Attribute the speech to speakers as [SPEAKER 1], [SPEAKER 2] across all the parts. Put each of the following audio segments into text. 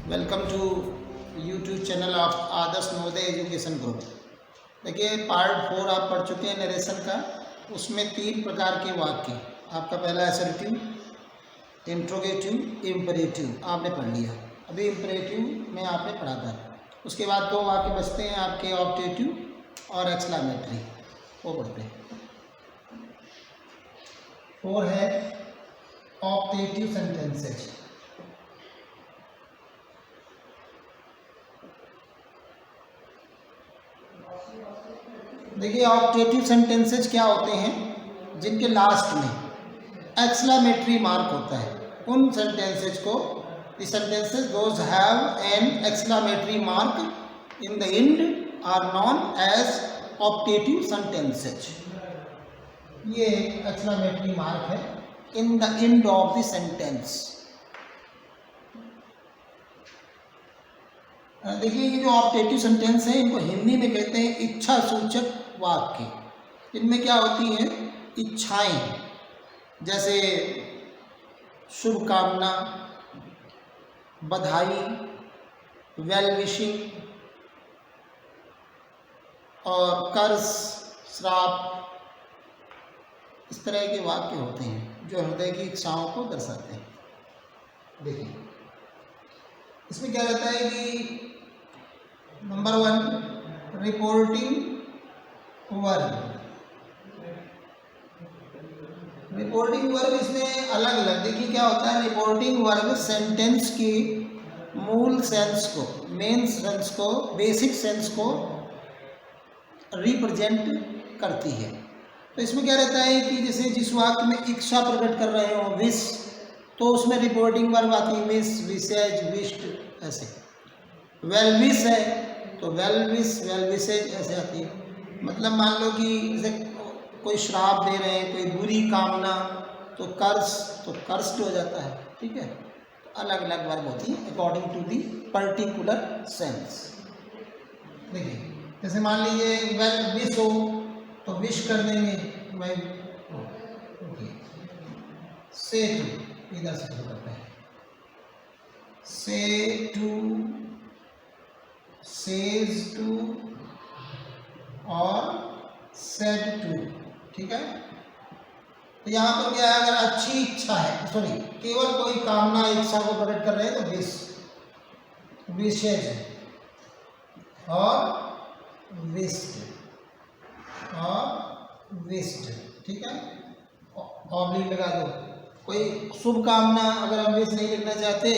[SPEAKER 1] Welcome to YouTube channel of Adarsh Navodaya education group. देखिए part 4 आप पढ़ चुके हैं नरेशन का। उसमें 3 प्रकार के वाक्य, आपका पहला असर्टिव, इंट्रोगेटिव, इम्परेटिव आपने पढ़ लिया। अभी इम्परेटिव में आपने पढ़ा था। उसके बाद 2 वाक्य बचते हैं आपके ऑप्टेटिव और एक्सक्लामेटरी, वो पढ़ते हैं। 4 है ऑप्टेटिव सेंटेंसेज। देखिए ऑप्टेटिव सेंटेंसेज क्या होते हैं, जिनके लास्ट में एक्सक्लामेटरी मार्क होता है, उन सेंटेंसेज को the sentences those have an exclamatory mark in the end are known as optative sentences. ये एक्सक्लामेटरी मार्क है in the end of the sentence. देखिए ये जो ऑप्टेटिव सेंटेंस है, इनको हिंदी में कहते हैं इच्छा सूचक वाक्य। इनमें क्या होती हैं इच्छाएं, जैसे शुभकामना, बधाई, वेल विशिंग और कर्ज, श्राप, इस तरह के वाक्य होते हैं जो हृदय की इच्छाओं को दर्शाते हैं। देखिए इसमें क्या रहता है कि number 1 reporting verb. Reporting verb इसमें अलग अलग, देखिए क्या होता है। रिपोर्टिंग वर्ब सेंटेंस की मूल सेंस को, मेन सेंस को, बेसिक सेंस को रिप्रेजेंट करती है। तो इसमें क्या रहता है कि जैसे जिस वाक्य में इच्छा प्रकट कर रहे हो, विश, तो उसमें रिपोर्टिंग वर्ब आती है विश, विशेज, विश्ड, ऐसे। वेल विश है तो वेल विश, वेल विशेज ऐसे आती है। मतलब मान लो कि जैसे कोई श्राप दे रहे हैं, कोई बुरी कामना, तो कर्ज, तो कर्स्ड हो जाता है। ठीक है, तो अलग अलग वर्ब होती है according to the particular sense. देखिए जैसे मान लीजिए वेल विश हो तो विश कर देंगे मैं। से टू इधर से शुरू करते हैं। से टू, सेज टू और सेड टू। ठीक है, तो यहाँ पर क्या है, अगर अच्छी इच्छा है, सॉरी केवल कोई कामना इच्छा को प्रकट कर रहे हैं तो विश, विशेज और विश्ड और विश्ड। ठीक है, ऑब्लिक लगा दो। कोई शुभ कामना, अगर हम विश नहीं लिखना चाहते,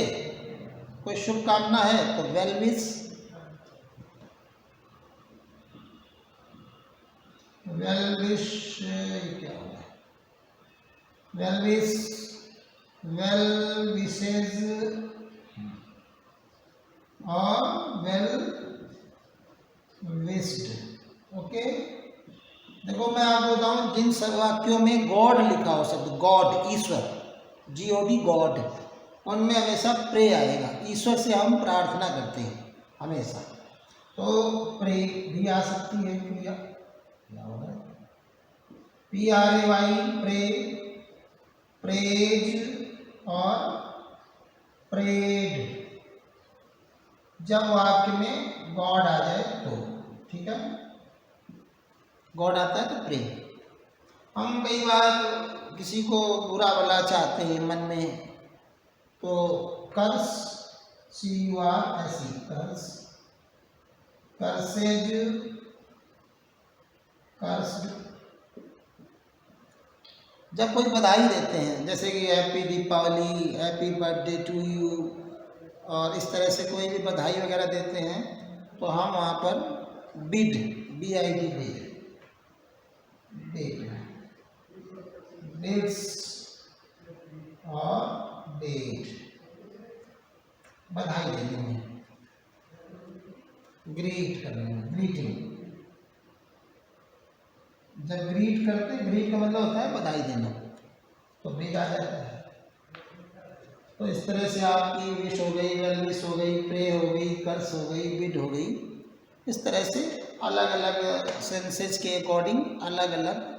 [SPEAKER 1] कोई शुभ कामना है तो वेल विश, वेल विश क्या होगा, वेल विश, वेल विशेज और वेल विश्ड। ओके, देखो मैं आपको बताऊं, जिन वाक्यों में गॉड लिखा हो, शब्द गॉड, ईश्वर, GOD गॉड, उनमें हमेशा प्रे आएगा। ईश्वर से हम प्रार्थना करते हैं हमेशा, तो प्रे भी आ सकती है क्रिया, PRAY, प्रे, प्रेज और प्रेड, जब वाक्य में गॉड आ जाए तो। ठीक है, गॉड आता है तो प्रे। हम कई बार किसी को बुरा भला चाहते हैं मन में, तो curse, CURS, curse, curses, cursed. जब कोई बधाई देते हैं, जैसे कि happy Deepavali, happy birthday to you, और इस तरह से कोई भी बधाई वगैरह देते हैं, तो हम वहाँ पर बिड, BID, बिड, बिड्स और डेट, बधाई देते हैं, ग्रीट करने में, ग्रीटिंग। जब ग्रीट करते, ग्रीट का मतलब होता है बधाई देना, तो बिड आ जाता है। तो इस तरह से आपकी विश हो गई, वेल विश हो गई, प्रे हो गई, कर्स हो गई, बिड हो गई। इस तरह से अलग अलग सेंसेज के अकॉर्डिंग अलग अलग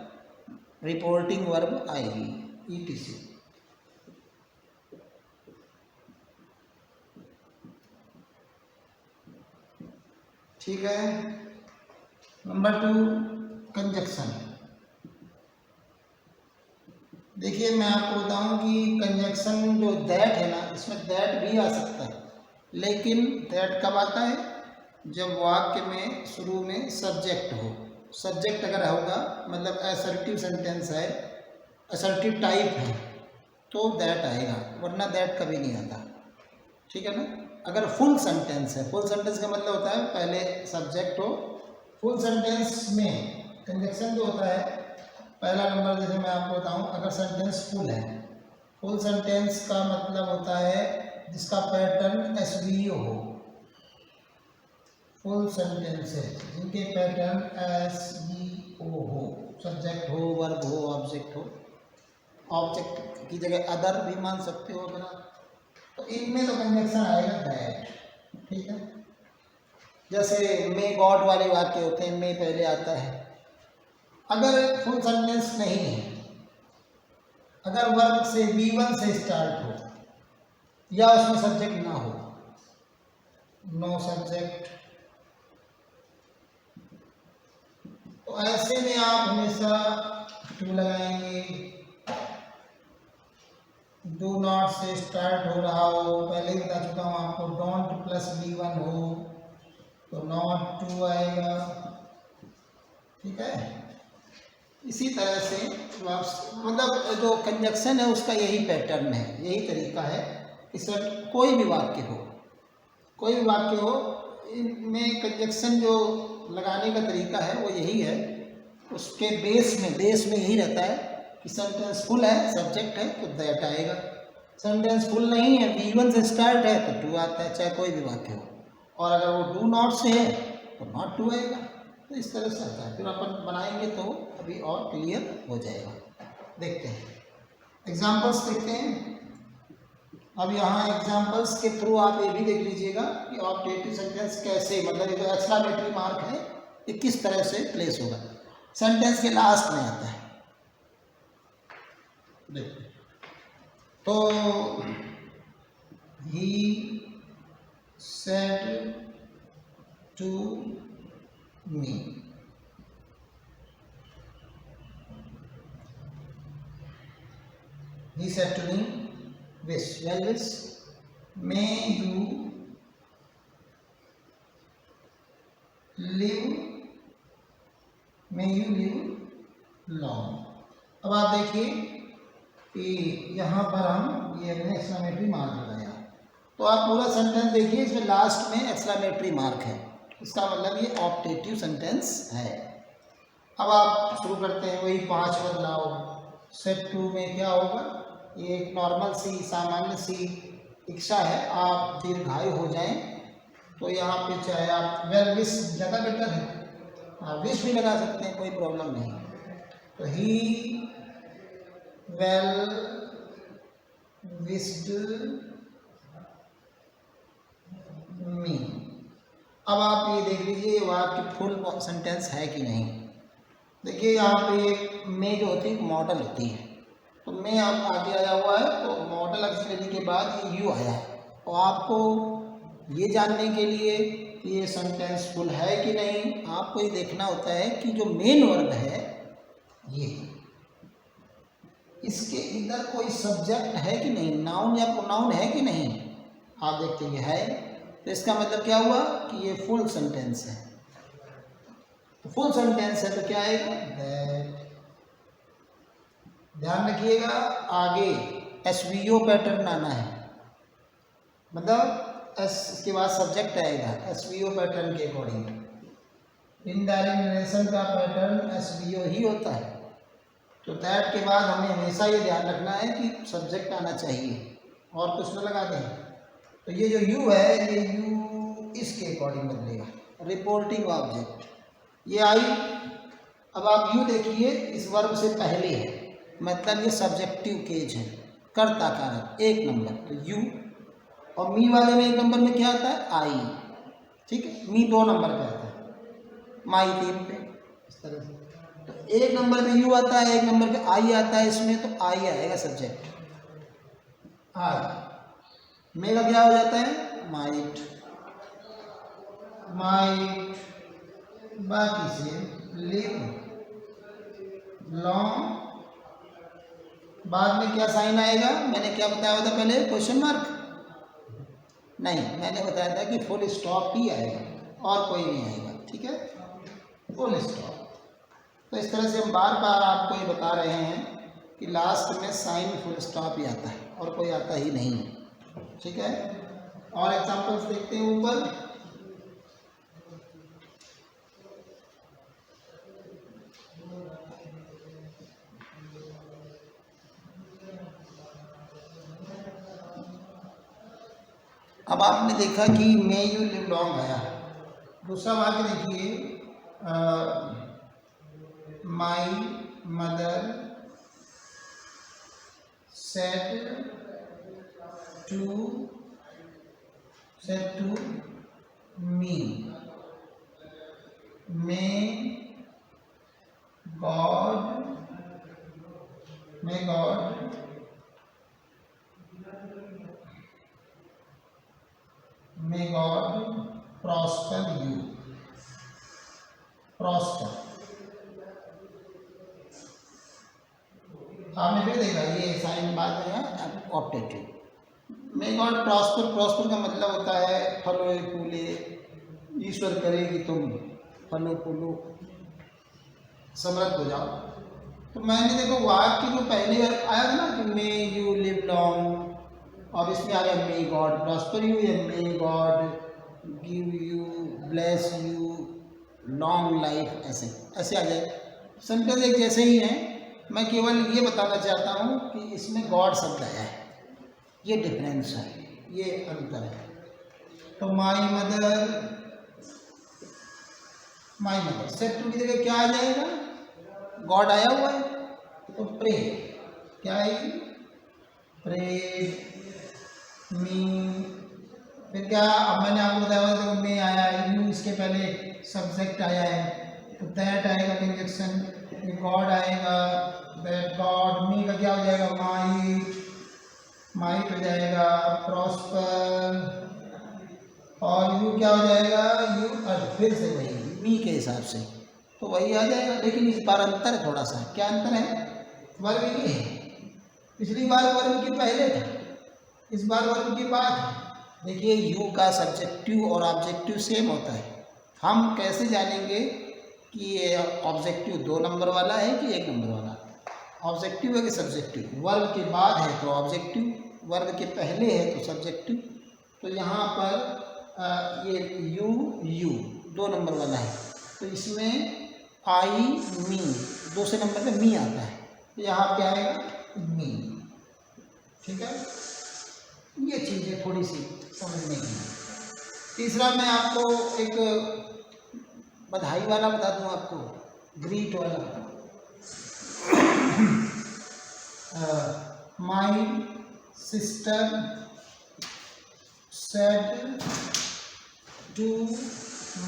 [SPEAKER 1] रिपोर्टिंग वर्ब आएगी, ETC। ठीक है। Number 2 conjunction. देखिए मैं आपको बताऊं कि कंजक्शन जो दैट है ना, इसमें दैट भी आ सकता है, लेकिन दैट कब आता है? जब वाक्य में शुरू में सब्जेक्ट हो। सब्जेक्ट अगर होगा मतलब असर्टिव सेंटेंस है, असर्टिव टाइप है, तो दैट आएगा, वरना दैट कभी नहीं आता। ठीक है ना। अगर फुल सेंटेंस है, फुल सेंटेंस का मतलब होता है पहले सब्जेक्ट हो। फुल सेंटेंस में कंजक्शन जो होता है, पहला नंबर जैसे मैं आपको बताऊं, अगर सेंटेंस फुल है, फुल सेंटेंस का मतलब होता है जिसका पैटर्न एसवीओ हो। फुल सेंटेंसेस जिनके पैटर्न एसवीओ हो, सब्जेक्ट हो, वर्ब हो, ऑब्जेक्ट हो। ऑब्जेक्ट की जगह अदर भी मान सकते हो अगर, तो इनमें तो कंजक्शन आएगा दैट। ठीक है। जैसे मे गॉड वाले वाक्य होते हैं, मे पहले आता है। अगर फुल सेंटेंस नहीं है, अगर वर्ब से V1 से स्टार्ट हो या उसमें सब्जेक्ट ना हो, नो सब्जेक्ट, तो ऐसे में आप हमेशा टू लगाएंगे। डू नॉट से स्टार्ट हो रहा हो, पहले ही बता चुका हूँ आपको, डोंट प्लस V1 हो तो नॉट टू आएगा। ठीक है। इसी तरह से मतलब जो कंजक्शन है उसका यही पैटर्न है, यही तरीका है कि सर कोई भी वाक्य हो, कोई भी वाक्य हो, इनमें कंजक्शन जो लगाने का तरीका है वो यही है। उसके बेस में यही रहता है कि सेंटेंस फुल है, सब्जेक्ट है तो दैट आएगा। सेंटेंस फुल नहीं है, V1 से स्टार्ट है तो टू आता है, चाहे कोई भी वाक्य हो। और अगर वो डू नॉट से है तो नॉट टू आएगा। तो इस तरह से आता है। फिर अपन बनाएंगे तो अभी और क्लियर हो जाएगा। देखते हैं एग्जाम्पल्स, देखते हैं। अब यहाँ एग्जाम्पल्स के थ्रू आप ये भी देख लीजिएगा कि ऑब्जेक्टिव सेंटेंस कैसे, मतलब ये जो एक्सक्लेमेटरी मार्क है ये किस तरह से प्लेस होगा। सेंटेंस के लास्ट में आता है। देखते तो ही said to me, he said to me, wish, well wish, may you live long। अब आप देखिए कि यहाँ पर हम ये हमने एक्सक्लेमेटरी मार्क लगाया, तो आप पूरा सेंटेंस देखिए, इसमें लास्ट में एक्सक्लेमेटरी मार्क है, इसका मतलब ये ऑब्जेक्टिव सेंटेंस है। अब आप शुरू करते हैं वही 5 बदलाव। सेट टू में क्या होगा, ये एक नॉर्मल सी सामान्य सी इच्छा है, आप दीर्घायु हो जाएं, तो यहाँ पे चाहे आप वेल विश ज़्यादा बेटर है, आप विश भी लगा सकते हैं, कोई प्रॉब्लम नहीं। तो ही वेल विश्ड मी। अब आप ये देख लीजिए वाक्य फुल सेंटेंस है कि नहीं। देखिए यहाँ पे एक में जो होती है मॉडल होती है, तो में आप आगे आया हुआ है, तो मॉडल ऑक्सिलरी के बाद ये यू आया है। और आपको ये जानने के लिए कि ये सेंटेंस फुल है कि नहीं, आपको ये देखना होता है कि जो मेन वर्ब है ये, इसके इधर कोई सब्जेक्ट है कि नहीं, नाउन या प्रोनाउन है कि नहीं। आप देखते हैं है, तो इसका मतलब क्या हुआ कि ये फुल सेंटेंस है। तो फुल सेंटेंस है तो क्या आएगा, दैट। ध्यान रखिएगा आगे एसवीओ पैटर्न आना है, मतलब एस के बाद सब्जेक्ट आएगा एसवीओ पैटर्न के अकॉर्डिंग। इनडायरेक्ट नरेशन का पैटर्न एसवीओ ही होता है। तो दैट के बाद हमें हमेशा ये ध्यान रखना है कि सब्जेक्ट आना चाहिए, और कुछ न लगा दें। तो ये जो यू है, ये यू इसके अकॉर्डिंग बदलेगा, रिपोर्टिंग ऑब्जेक्ट ये आई। अब आप यू देखिए, इस वर्ब से पहले है, मतलब ये सब्जेक्टिव केज है, कर्ता कारक 1 नंबर, तो यू। और मी वाले में 1 नंबर में क्या आता है, आई। ठीक है, मी 2 नंबर पे आता है, माई 3 पे, इस तरह से। तो 1 नंबर पे यू आता है, 1 नंबर पे आई आता है इसमें, तो आई आएगा सब्जेक्ट, आई। मेरा क्या हो जाता है, माइट। माइट, बाकी से लिव, लॉन्ग, बाद में क्या साइन आएगा? मैंने क्या बताया था पहले? Question mark? नहीं, मैंने बताया था कि फुल स्टॉप ही आएगा और कोई नहीं आएगा। ठीक है, फुल स्टॉप। तो इस तरह से हम बार बार आपको ये बता रहे हैं कि लास्ट में साइन फुल स्टॉप ही आता है और कोई आता ही नहीं है। ठीक है, और एग्जांपल्स देखते हैं ऊपर। अब आपने देखा कि मे यू लिव लॉन्ग आया। दूसरा वाक्य देखिए, my mother said to me, may God prosper you, prosper। आपने फिर देखा ये साइन बाद में है optative. May God prosper, prosper का मतलब होता है फलो फूले, ईश्वर करे कि तुम फलो फूलो समृद्ध हो जाओ। तो मैंने देखो वाक्य जो पहले आया था ना कि मे यू लिव लॉन्ग, और इसमें आ गया मे गॉड प्रॉस्पर यू या may God give you, bless you, long life, ऐसे ऐसे आ जाए। सेंटेंस एक जैसे ही हैं, मैं केवल ये बताना चाहता हूँ कि इसमें गॉड शब्द आया है, ये डिफरेंस है, ये अंतर है। तो माई मदर सेट टू की जगह क्या आ जाएगा? गॉड आया हुआ है, तो प्रे क्या आएगी? प्रे मी। फिर क्या, अब मैंने आपको बताया था तो मे आया, यू इसके पहले सब्जेक्ट आया है, तो दैट आएगा कंजक्शन, गॉड आएगा, दैट गॉड, मी का क्या हो जाएगा? माइट हो जाएगा, प्रॉस्पर, और यू क्या हो जाएगा? यू, फिर से वही मी के हिसाब से तो वही आ जाएगा। लेकिन इस बार अंतर है थोड़ा सा। क्या अंतर है? वर्ब ये है, पिछली बार वर्ब की पहले था, इस बार वर्ब की बाद है। देखिए यू का सब्जेक्टिव और ऑब्जेक्टिव सेम होता है। हम कैसे जानेंगे कि ये ऑब्जेक्टिव 2 नंबर वाला है कि 1 नंबर वाला? ऑब्जेक्टिव है कि सब्जेक्टिव? वर्ब के बाद है तो ऑब्जेक्टिव, वर्ब के पहले है तो सब्जेक्टिव। तो यहाँ पर ये यू 2 नंबर वाला है, तो इसमें आई मी, दूसरे नंबर पे मी आता है, तो यहाँ क्या आएगा? मी। ठीक है, ये चीज़ें थोड़ी सी समझने की। तीसरा मैं आपको एक बधाई वाला बता दूं आपको, ग्रीट वाला। My sister said to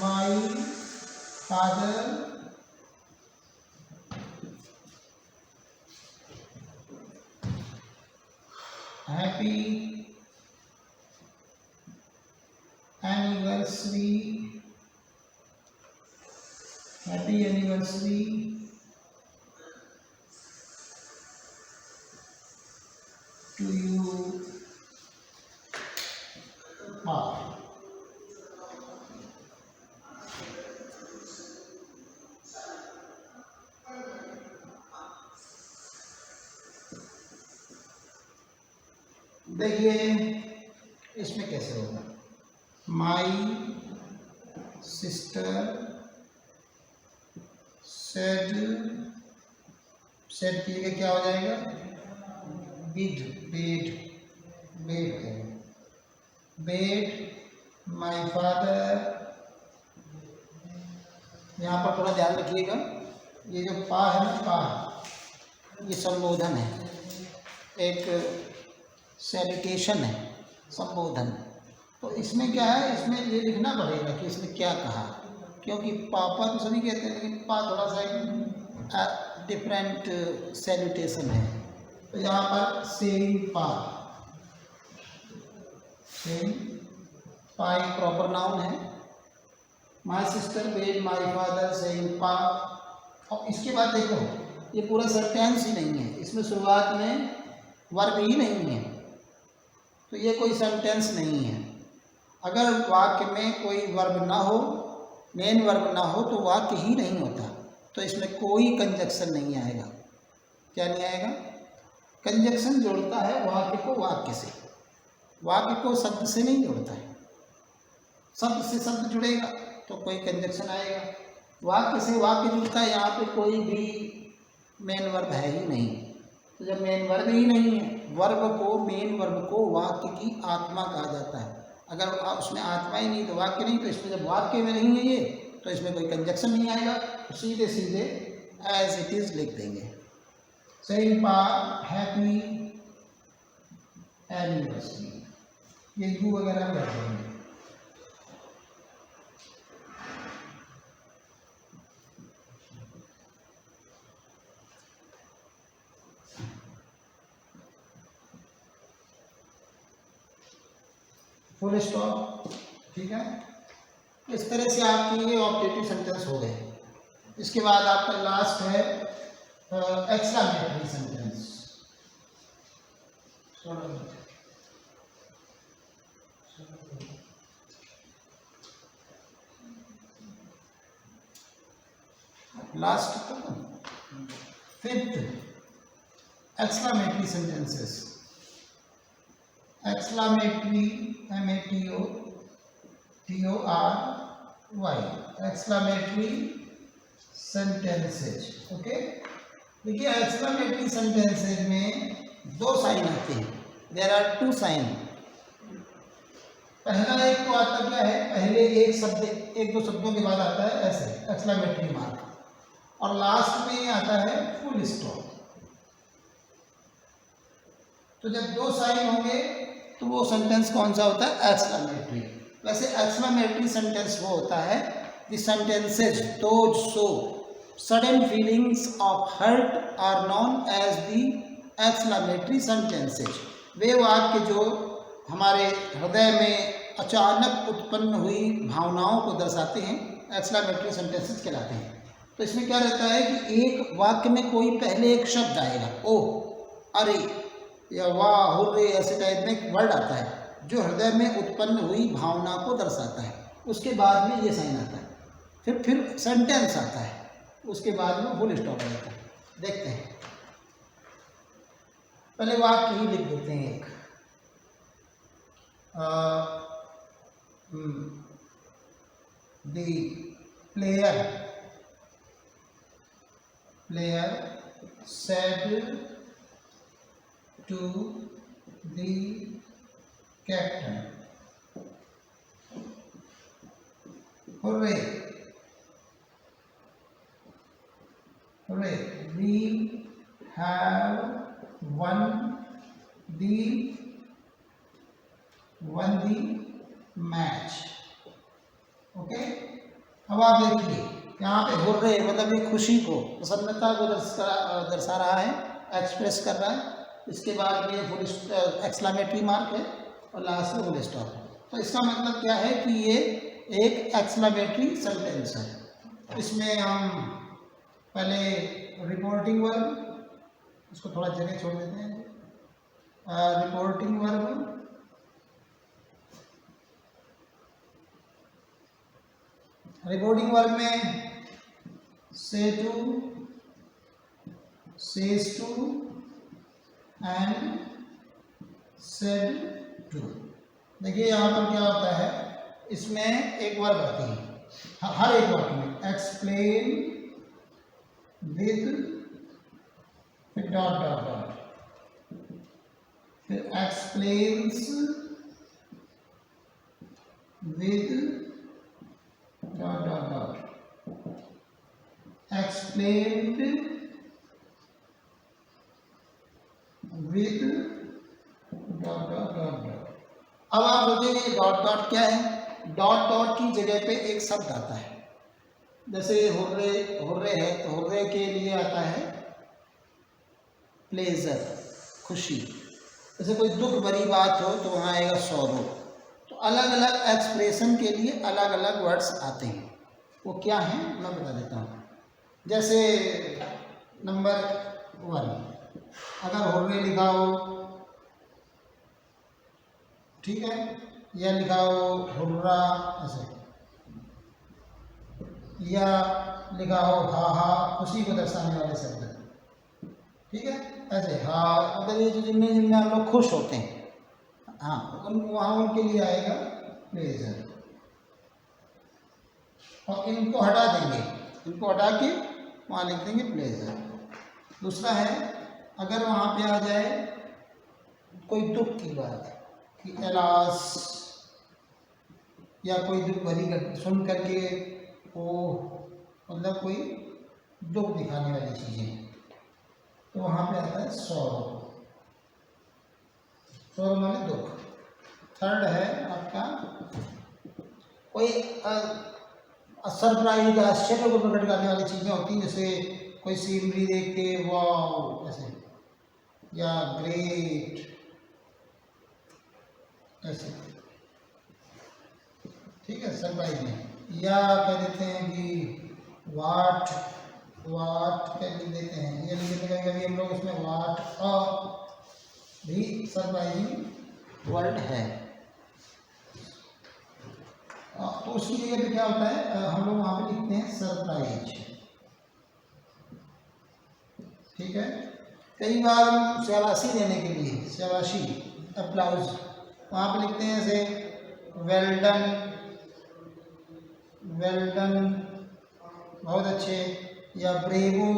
[SPEAKER 1] my father happy anniversary to you. देखिए इसमें कैसे होगा? माई सिस्टर सेड की जगह क्या हो जाएगा? Bed my father. यहाँ पर थोड़ा ध्यान रखिएगा, ये जो पा है ना, पा ये संबोधन है, एक सैल्यूटेशन है, संबोधन। तो इसमें क्या है, इसमें ये लिखना पड़ेगा कि इसने क्या कहा, क्योंकि पापा तो सभी कहते हैं, लेकिन पा थोड़ा सा डिफरेंट सैल्यूटेशन है। तो यहाँ पर सेम पा एक प्रॉपर नाउन है, my sister bed my father saying पा। और इसके बाद देखो ये पूरा सेंटेंस ही नहीं है, इसमें शुरुआत में वर्ब ही नहीं है, तो ये कोई सेंटेंस नहीं है। अगर वाक्य में कोई वर्ब ना हो, मेन वर्ब ना हो, तो वाक्य ही नहीं होता। तो इसमें कोई कंजक्शन नहीं आएगा। क्या नहीं आएगा? कंजक्शन जोड़ता है वाक्य को वाक्य से, वाक्य को शब्द से नहीं जोड़ता है। शब्द से शब्द जुड़ेगा तो कोई कंजक्शन आएगा, वाक्य से वाक्य जुड़ता है। यहाँ पे कोई भी मेन वर्ब है ही नहीं। तो जब मेन वर्ब ही नहीं है, वर्ब को, मेन वर्ब को वाक्य की आत्मा कहा जाता है। अगर उसमें आत्मा ही नहीं तो वाक्य नहीं, तो इसमें जब वाक्य में नहीं है ये, तो इसमें कोई कंजक्शन नहीं आएगा, तो सीधे सीधे एज इट इज लिख देंगे। सेइंग पा हैप्पी एनिवर्सरी, ये यू वगैरह में रख देंगे। फुल स्टॉप, ठीक है। इस तरह से आपके ये ऑब्जेक्टिव सेंटेंस हो गए। इसके बाद आपका लास्ट है exclamatory sentence. Last fifth exclamatory sentences. Exclamatory MATOTORY exclamatory sentences. Okay, देखिए एक्सक्लेमेटरी सेंटेंसेज में दो साइन आते हैं। There are two sign. पहला एक तो आता क्या है, पहले एक शब्द, एक दो शब्दों के बाद आता है ऐसे एक्सक्लेमेटरी मार्क, और लास्ट में आता है फुल स्टॉप। तो जब दो साइन होंगे तो वो सेंटेंस कौन सा होता है? एक्सक्लेमेटरी। वैसे एक्सक्लेमेटरी सेंटेंस वो होता है the sentences those show sudden feelings of hurt are known as the exclamatory sentences. वे वाक्य जो हमारे हृदय में अचानक उत्पन्न हुई भावनाओं को दर्शाते हैं, एक्सक्लेमेटरी सेंटेंसेज कहलाते हैं। तो इसमें क्या रहता है कि एक वाक्य में कोई पहले एक शब्द आएगा, ओ, अरे या वाह, हुर्रे, ऐसे टाइप में एक वर्ड आता है जो हृदय में उत्पन्न हुई भावना को दर्शाता है। उसके बाद में ये साइन आता है, फिर सेंटेंस आता है, उसके बाद में फुल स्टॉप आ जाता है। देखते हैं, पहले वाक्य ही लिख देते हैं एक। The player said to the captain, hooray, hooray, we have won the match. Okay, अब आप देखिए यहाँ पे हुर्रे मतलब ये खुशी को, प्रसन्नता को दर्शा रहा है, एक्सप्रेस कर रहा है। इसके बाद ये फुल एक्सक्लेमेटरी मार्क है और लास्ट में फुल स्टॉप है। तो इसका मतलब क्या है कि ये एक एक्सक्लेमेटरी सेंटेंस है। इसमें हम पहले रिपोर्टिंग वर्ब, इसको थोड़ा जगह छोड़ देते हैं। रिपोर्टिंग वर्ब, रिपोर्टिंग वर्ब में say to, says to and said to. देखिए यहाँ पर क्या होता है, इसमें एक वर्ब आती है हर एक वर्ब में, एक्सप्लेन विद, फिर डॉट डॉट डॉट, फिर explains with dot dot dot, explained with dot dot dot dot. अब आप सोचेंगे डॉट डॉट क्या है? डॉट डॉट की जगह पे एक शब्द आता है, जैसे हुर्रे, हुर्रे है तो हुर्रे के लिए आता है प्लेजर, खुशी। जैसे कोई दुख भरी बात हो तो वहाँ आएगा सौरो। तो अलग अलग एक्सप्रेशन के लिए अलग अलग वर्ड्स आते हैं। वो क्या है मैं बता देता हूँ। जैसे नंबर 1, अगर हुर्रे लिखा हो, ठीक है, या लिखा हो हुर्रा ऐसे, या लिखा हो हा हा, खुशी को दर्शाने वाले शब्द, ठीक है, ऐसे हा, अगर ये जो जिनमें हम लोग खुश होते हैं, हाँ, वहाँ उनके लिए आएगा प्लेजर। और इनको हटा देंगे, इनको हटा के वहाँ लिख देंगे प्लेजर। दूसरा है, अगर वहाँ पे आ जाए कोई दुख की बात कि एलास, या कोई दुख भरी सुन करके वो मतलब कोई दुख दिखाने वाली चीज़ें, तो वहाँ पे आता है सौरव। सौरव माने दुख। थर्ड है आपका कोई सरप्राइज, आश्चर्य को प्रकट करने वाली चीज़ें होती हैं, जैसे कोई सीनरी देख के वाव ऐसे, या ग्रेट ऐसे, ठीक है, सरप्राइज में। या कह देते हैं कि वाट, वाट कह देते हैं, ये लिखने कभी हम लोग उसमें वाट भी सरप्राइजिंग वर्ड है। तो उसकी जगह पे क्या होता है, हम लोग वहाँ पे लिखते हैं सरप्राइज, ठीक है। कई बार शाबाशी देने के लिए, शाबाशी अप्लाउज, वहाँ पे लिखते हैं जैसे वेल डन, वेल डन बहुत अच्छे, या ब्रेवो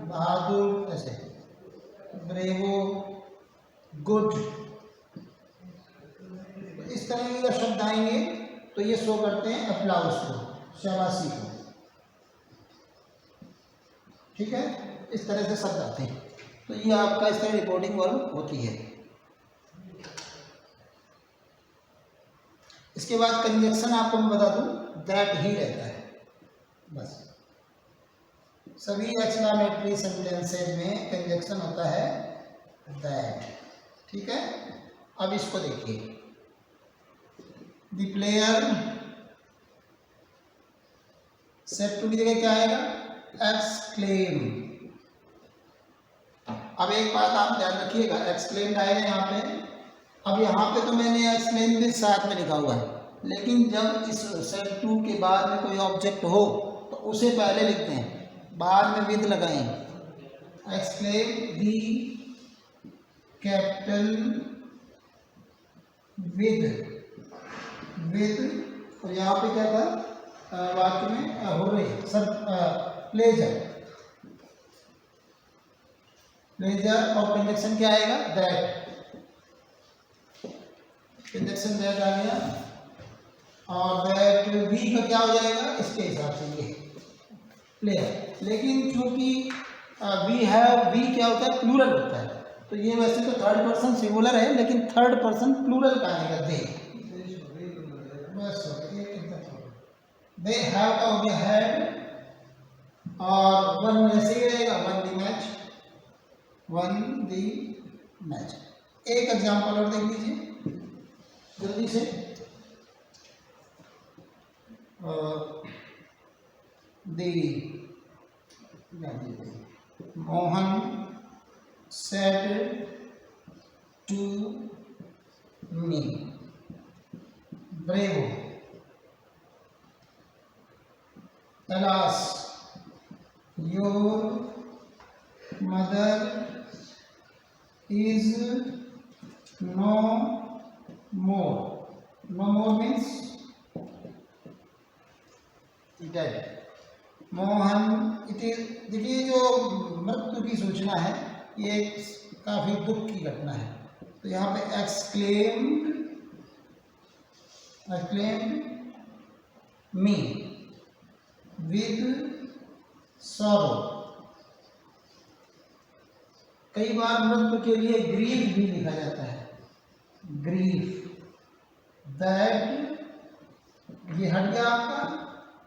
[SPEAKER 1] बहादुर ऐसे, ब्रेवो गुड। इस तरह के जब शब्द आएंगे तो ये शो करते हैं अप्लाउज को, शाबाशी को, ठीक है, इस तरह से शब्द आते हैं। तो ये आपका इस तरह रिकॉर्डिंग वर्ब होती है। इसके बाद कंजक्शन आपको मैं बता दूं, दैट ही रहता है बस। सभी एक्सक्लेमेटरी सेंटेंसेज में कंजक्शन होता है दैट, ठीक है। अब इसको देखिए, द प्लेयर सेट टू की जगह क्या आएगा, एक्सक्लेम। अब एक बात आप ध्यान रखिएगा, एक्सक्लेम्ड आएगा यहाँ पे। अब यहाँ पे तो मैंने एक्सक्लेम भी साथ में लिखा हुआ है, लेकिन जब इस सेट टू के बाद में कोई ऑब्जेक्ट हो तो उसे पहले लिखते हैं, बाद में विद लगाएं। एक्सक्लेम दी कैपिटल विद, और यहाँ पे क्या था वाक्य में, हुर्रे, सर प्लेजर, प्लेजर। और कंजक्शन क्या आएगा, दैट, कंजक्शन दैट आ गया। और दैट वी का क्या हो जाएगा, इसके हिसाब से ये प्लेयर। लेकिन चूंकि वी हैव, वी क्या होता है, प्लूरल होता है, तो ये वैसे तो थर्ड पर्सन सिंगुलर है, लेकिन थर्ड पर्सन प्लूरल का आएगा, दे हैव का हो गया हैड, और वन वैसे ही रहेगा, वन दी मैच, वन दी मैच। एक एग्जांपल और देख लीजिए जल्दी से, Mohan said to me, bravo, alas, your mother is no more. No more means dead. Mohan, देखिए जो मृत्यु की सूचना है ये काफी दुख की घटना है, तो यहाँ पे एक्सक्लेम्ड मी विद सॉरो। कई बार मृत्यु के लिए ग्रीफ भी लिखा जाता है, ग्रीफ। दैट ये हट गया आपका,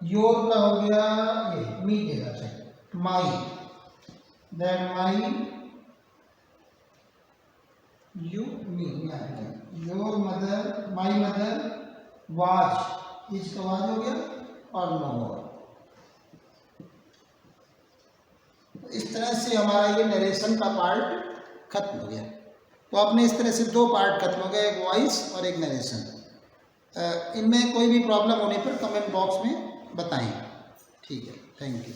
[SPEAKER 1] योर का हो गया ये मी के हिसाब से, my, that my, you me, your mother, my mother was, इसका वाज हो गया, और नो मोर। इस तरह से हमारा ये नरेशन का पार्ट खत्म हो गया। तो आपने इस तरह से दो पार्ट खत्म हो गए, एक वॉइस और एक नरेशन। इनमें कोई भी प्रॉब्लम होने पर कमेंट बॉक्स में बताएं। ठीक है, थैंक यू।